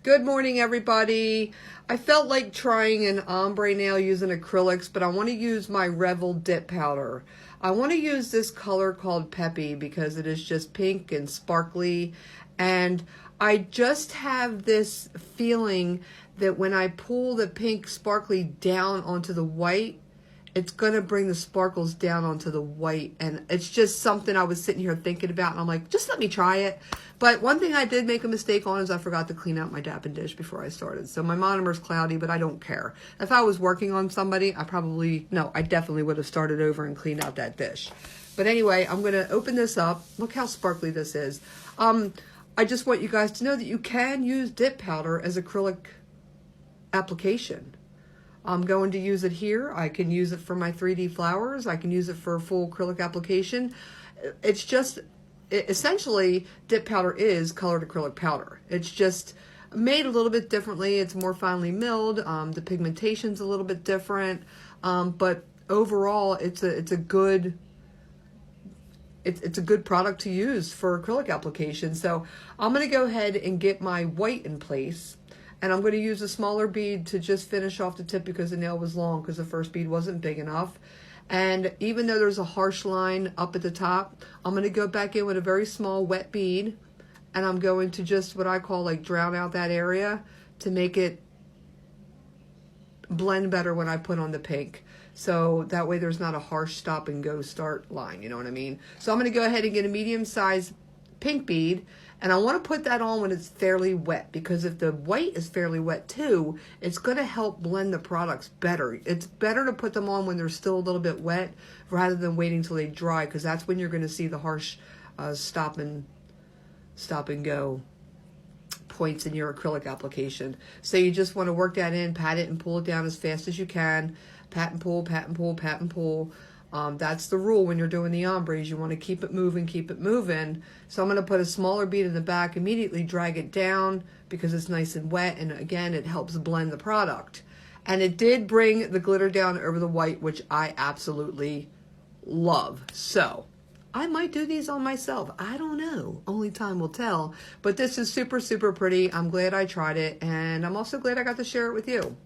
Good morning, everybody. I felt like trying an ombre nail using acrylics, but I want to use my Revel dip powder. I want to use this color called Peppy because it is just pink and sparkly, and I just have this feeling that when I pull the pink sparkly down onto the white, it's going to bring the sparkles down onto the white. And it's just something I was sitting here thinking about. And I'm like, just let me try it. But one thing I did make a mistake on is I forgot to clean out my dapping dish before I started. So my monomer's cloudy, but I don't care. If I was working on somebody, I definitely would have started over and cleaned out that dish. But anyway, I'm going to open this up. Look how sparkly this is. I just want you guys to know that you can use dip powder as acrylic application. I'm going to use it here. I can use it for my 3D flowers. I can use it for a full acrylic application. It's just, essentially, dip powder is colored acrylic powder. It's just made a little bit differently. It's more finely milled. The pigmentation's a little bit different. But overall, it's a good product to use for acrylic application. So I'm going to go ahead and get my white in place. And I'm going to use a smaller bead to just finish off the tip because the nail was long because the first bead wasn't big enough. And even though there's a harsh line up at the top, I'm going to go back in with a very small wet bead. And I'm going to just what I call like drown out that area to make it blend better when I put on the pink. So that way there's not a harsh stop and go start line, you know what I mean? So I'm going to go ahead and get a medium-sized pink bead. And I want to put that on when it's fairly wet, because if the white is fairly wet too, it's going to help blend the products better. It's better to put them on when they're still a little bit wet rather than waiting till they dry, because that's when you're going to see the harsh stop and go points in your acrylic application. So you just want to work that in, pat it and pull it down as fast as you can. Pat and pull, pat and pull, pat and pull. That's the rule when you're doing the ombres. You want to keep it moving, keep it moving. So I'm going to put a smaller bead in the back, immediately drag it down because it's nice and wet. And again, it helps blend the product. And it did bring the glitter down over the white, which I absolutely love. So I might do these on myself. I don't know. Only time will tell. But this is super, super pretty. I'm glad I tried it. And I'm also glad I got to share it with you.